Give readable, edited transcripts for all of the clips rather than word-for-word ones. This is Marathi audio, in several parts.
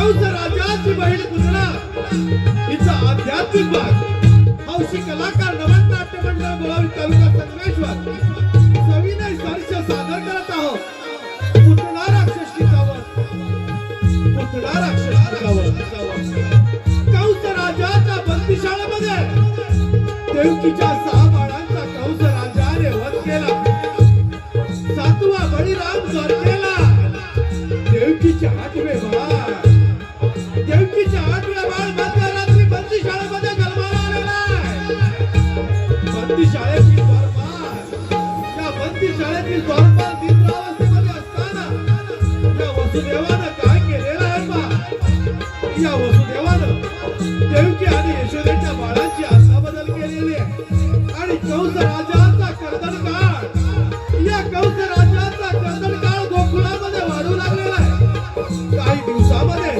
कंस राजाची बहीण पुतळा हिचा आध्यात्मिक भाग हौशी कलाकार नमन नाट्य मंडळ बोलावी तालुका संगमेश्वर सविनय सर्ष सादर करत आहोत पुतळा राक्षसीचा वध पुतळा राक्षसीचा वध कंस राजाच्या बंदिशाळेमध्ये देवकीच्या 6 बाळांचा कंस राजाने वध केला 7वा बळीराम स्वर्गेला देवकीचे 8वे बाळ मध्यरात्री बंदिशाळेमध्ये जन्माला आलेला आहे बंदिशाळेतील द्वारपाल निद्रावस्थेमध्ये असताना या वसुदेवानं काय केलेलं आहे पहा या वसुदेवानं देवकी आणि यशोदेच्या बाळांची अदलाबदल केलेली आहे आणि कंस राजाचा कर्दनकाळ या कंस राजाचा कर्दनकाळ गोकुळामध्ये वाढू लागलेला आहे काही दिवसामध्ये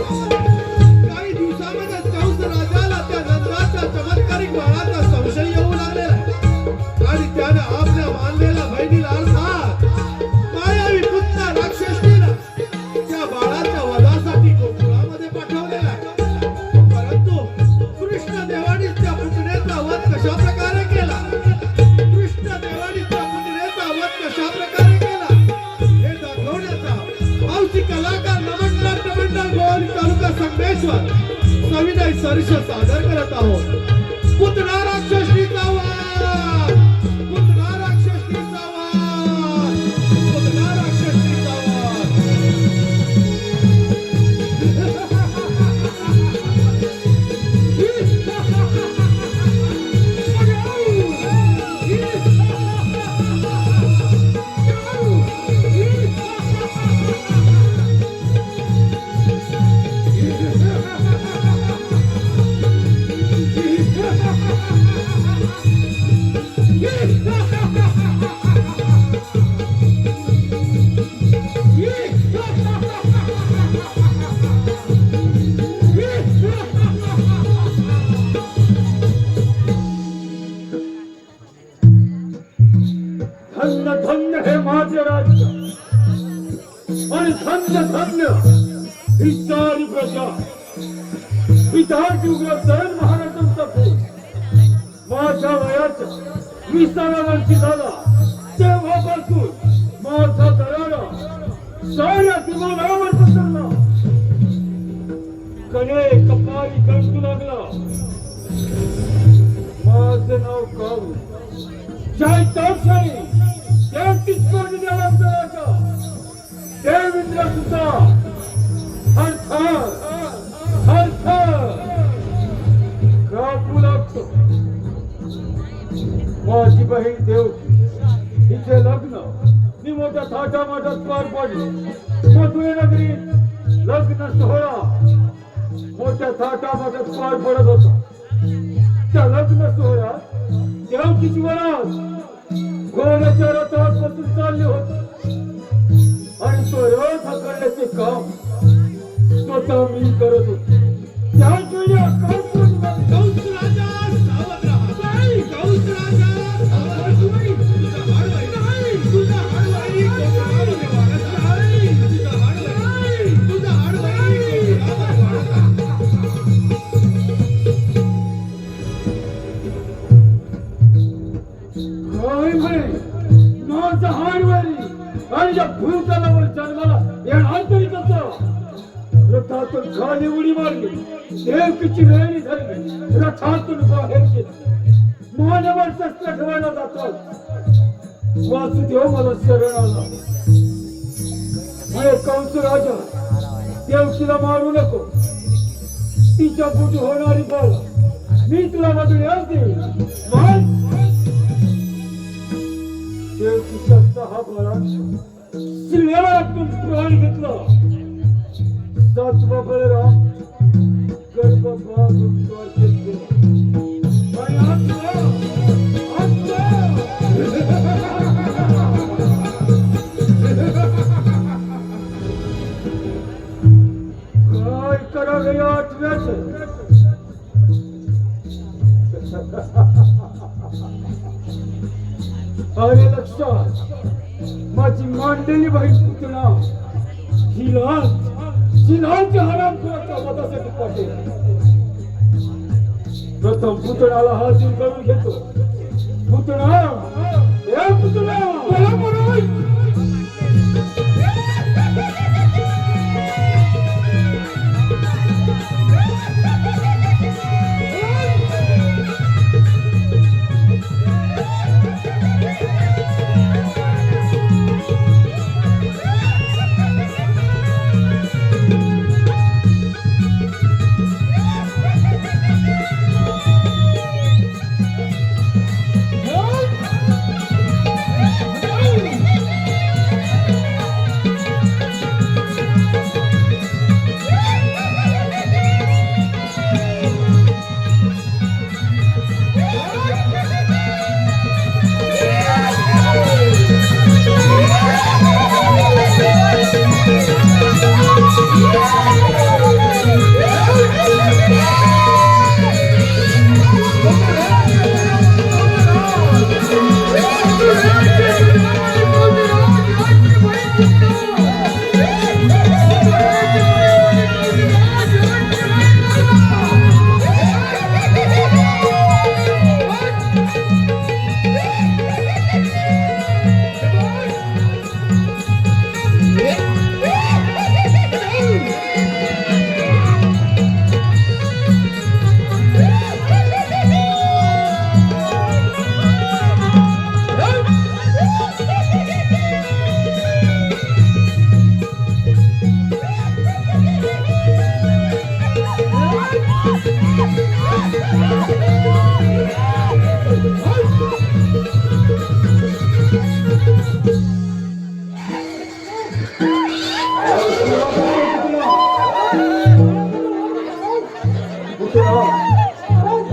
कंस राजाला त्या नंदाच्या चमत्कारिक बाळाचा संशय येऊ लागलेला आहे आणि त्याने आपल्या मानलेल्या बहिणीला अर्थात मायावी पुत्र राक्षसीला त्या बाळाच्या वधासाठी गोकुळामध्ये पाठवलेला आहे परंतु कृष्ण देवाने त्या पुतळेचा वध कशा प्रकारे केला हे दाखवण्याचा हौशी कलाकार नमन नाट्य मंडळ गोवारी तालुका संगमेश्वर सविनय सर्ष सादर करत आहोत पुतळा राक्षसीचा वध पुतळा राक्षसीचा वध पुतळा राक्षसीचा धन्य धन्य हे माझे राज्य आणि धन्य धन्य ही सारी प्रजा पिताजी उग्रसेन महाराजांचा पूत माझ्या वयाच्या 20व्या वर्षी झाला तेव्हापासून माझा दरारा साऱ्या दिवाणावर पसरला कणे कपाळी गळू लागला माझे नाव काऊ जय तापशाही देवकीच देवाचा देवेंद्र सुद्धा हर कापू लागतो माझी बहीण देवकी हिचे लग्न मी मोठ्या थाटामाटात पार पाडले मथुरे नगरीत लग्न सोहळा मोठ्या थाटामाटात पार पडत होता त्या लग्न सोहळ्यात देवकीची वरात घोड्याच्या रथात बसून चालले होते आणि तो रथ हाकलण्याचे काम स्वतः मी करत होतो त्याच वेळी कंस राजा सावध रहा कंस राजा सावध तुझा हाडवाई गोकुळामध्ये वाढत आहे तुझा हाडवाई गोकुळामध्ये माझा हाडवारी आणि या भूतलावर जन्माला येणार तरी कसं रथातून खाली उडी मारली देवकीची वेणी धरली रथातून बाहेर गेली मानवर शस्त्र ठेवायला जातो वासुदेव मला शरण आला म्हणे कंस राजा देवकीला मारू नको तिच्या बुटी होणारी बाळ मी तुला मदुऱ्यास देईन देवकीच्या 6 बाळांचा शिल्यातून प्राण घेतला 7वा बळीराम गर्भपात काय करावे 8व्याचे अरे लक्षात माझी मांडलेली बहीण पुतळा हिला हराम करतो मतासाठी पाठवलं. प्रथम पुतळ्याला हाती करून घेतो. पुतळा, ए पुतळा, बोला महाराज.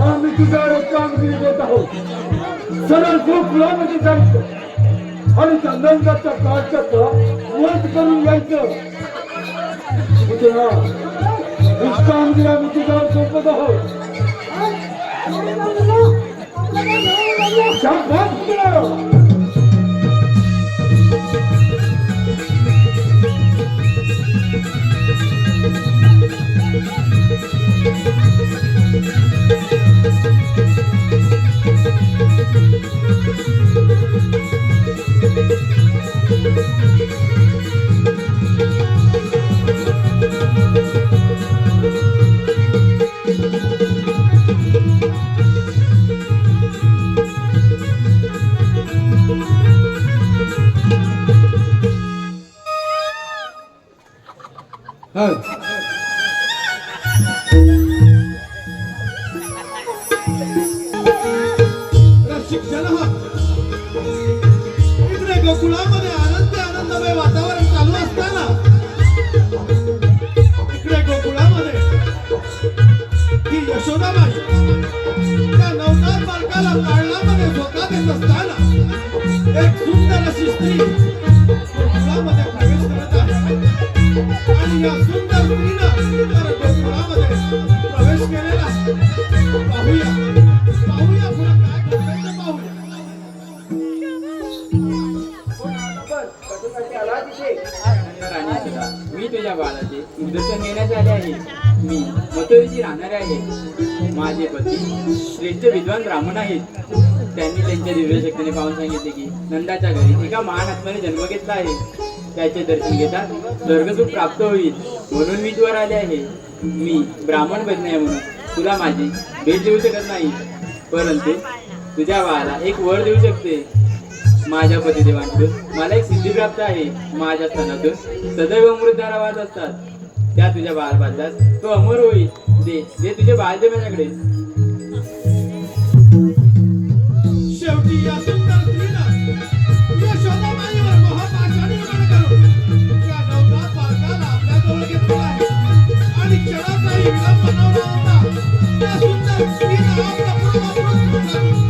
आम्ही तुझ्यावर कामगिरी देत आहोत. सरळ गोकुळामध्ये जायचं आणि त्या नंदाच्या काळच्याचा वध करून यायचं. ही कामगिरी आम्ही तुझ्यावर सोपत आहोत. शाबास तुला. शिक्षण इकडे गोकुळामध्ये आनंदमय वातावरण चालू असताना इकडे गोकुळामध्ये ही यशोदाबाई त्या नवनाथ बालकाला पाळण्यामध्ये धोका देत असताना एक सुंदर अशी स्त्री गोकुळामध्ये प्रवेश करत आहे. आणि या सुंदर स्त्रीनं तर गोकुळामध्ये प्रवेश केलेला. पाहूया पाहूया पुढे काय घडतंय ते पाहूया. मी तुझ्या बाळाचे दर्शन घेण्यास आले आहे. मी मथुरेची राहणारे आहे. माझे पती श्रेष्ठ विद्वान ब्राह्मण आहेत. त्यांनी त्यांच्या दिव्य शक्तीने पाहून सांगितले की नंदाच्या घरी एका महान आत्म्याने जन्म घेतला आहे. त्याचे दर्शन घेतात स्वर्गसुख प्राप्त होईल म्हणून मी तुवर आले आहे. मी ब्राह्मण बहीण आहे म्हणून तुला माझी भेट देऊ शकत नाही, परंतु तुझ्या बाळाला एक वर देऊ शकते. माझ्या पतिदेवांकडून मला एक सिद्धी प्राप्त आहे. माझ्या स्तनातून सदैव अमृतधारा वाहत असतात. त्या तुझ्या बाळाबाजास तो अमर होईल. दे तुझे बाळ दे माझ्याकडे. शेवटी या सुंदर स्त्रीनं यशोदाबाईवर मोहपाशाने करून त्या नवनाथ बालकाला आपल्या जवळ घेतला आहे. आणि क्षणाचा विक्रम बनवला होता. त्या सुंदर स्त्रीनं आपला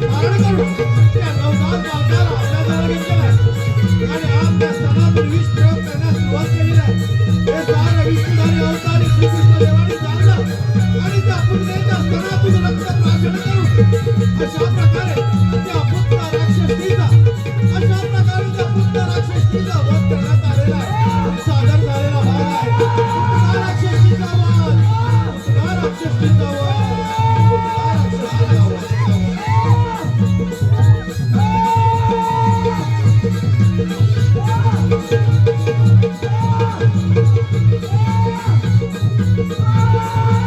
धारण करून त्या नवनाथ बालकाला आपल्या जवळ घेतला आहे. आणि आपल्या स्तनातून विष प्रयोग करण्यास सुरुवात केली आहे. हे सारे विष्णुधारी अवतारी श्रीकृष्ण देवाने जाणलं आणि त्या पुत्रेच्या स्तनातून रक्त प्राशन करून अशा प्रकारे त्या पुत्र राक्षसी रे